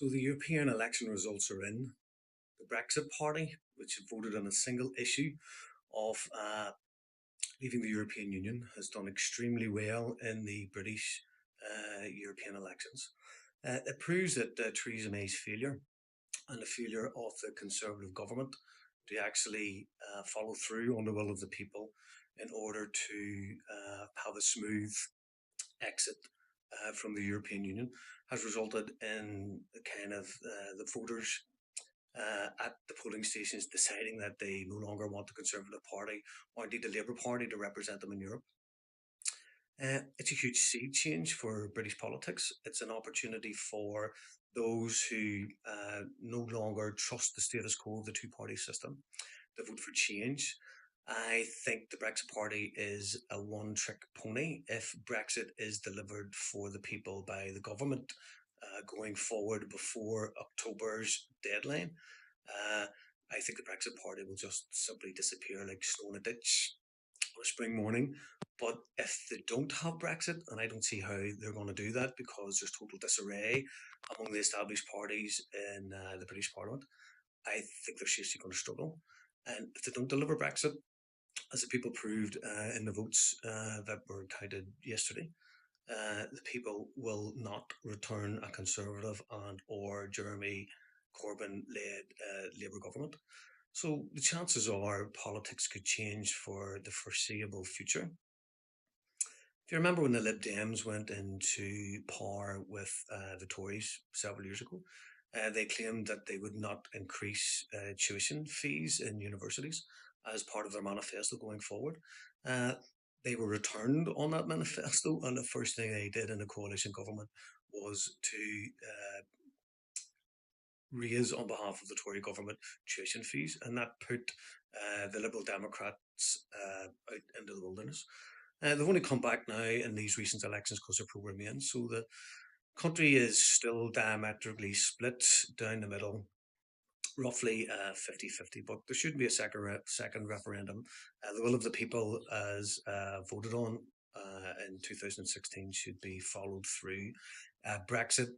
So the European election results are in. The Brexit Party, which had voted on a single issue of leaving the European Union, has done extremely well in the British European elections. It proves that Theresa May's failure and the failure of the Conservative government to actually follow through on the will of the people in order to have a smooth exit from the European Union has resulted in kind of the voters at the polling stations deciding that they no longer want the Conservative Party or indeed the Labour Party to represent them in Europe. It's a huge sea change for British politics. It's an opportunity for those who no longer trust the status quo of the two-party system to vote for change. I think the Brexit Party is a one-trick pony. If Brexit is delivered for the people by the government going forward before October's deadline, uh, I think the Brexit Party will just simply disappear like snow in a ditch on a spring morning. But if they don't have Brexit, and I don't see how they're going to do that because there's total disarray among the established parties in the British Parliament, I think they're seriously going to struggle. And if they don't deliver Brexit, as the people proved in the votes that were counted yesterday, the people will not return a Conservative and or Jeremy Corbyn-led Labour government. So the chances are politics could change for the foreseeable future. If you remember when the Lib Dems went into power with the Tories several years ago, they claimed that they would not increase tuition fees in universities as part of their manifesto going forward. Uh, they were returned on that manifesto, and the first thing they did in a coalition government was to raise on behalf of the Tory government tuition fees, and that put the Liberal Democrats out into the wilderness. They've only come back now in these recent elections because they're pro Remain. So the country is still diametrically split down the middle, roughly 50-50. But there should be a second referendum. The will of the people, as voted on in 2016, should be followed through. Brexit,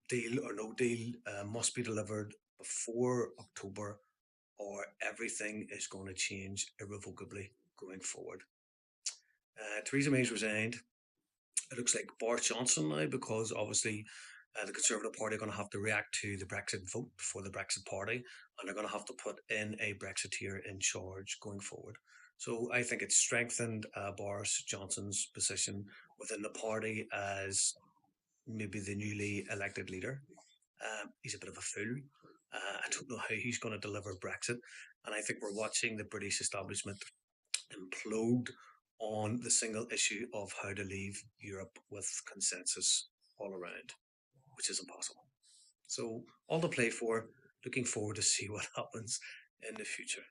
deal or no deal, must be delivered before October, or everything is going to change irrevocably going forward. Theresa May's resigned. It looks like Boris Johnson now, because obviously the Conservative Party are going to have to react to the Brexit vote for the Brexit Party, and they're going to have to put in a Brexiteer in charge going forward. So I think it's strengthened Boris Johnson's position within the party as maybe the newly elected leader. He's a bit of a fool. I don't know how he's going to deliver Brexit, and I think we're watching the British establishment implode on the single issue of how to leave Europe with consensus all around, which is impossible. So all to play for. Looking forward to see what happens in the future.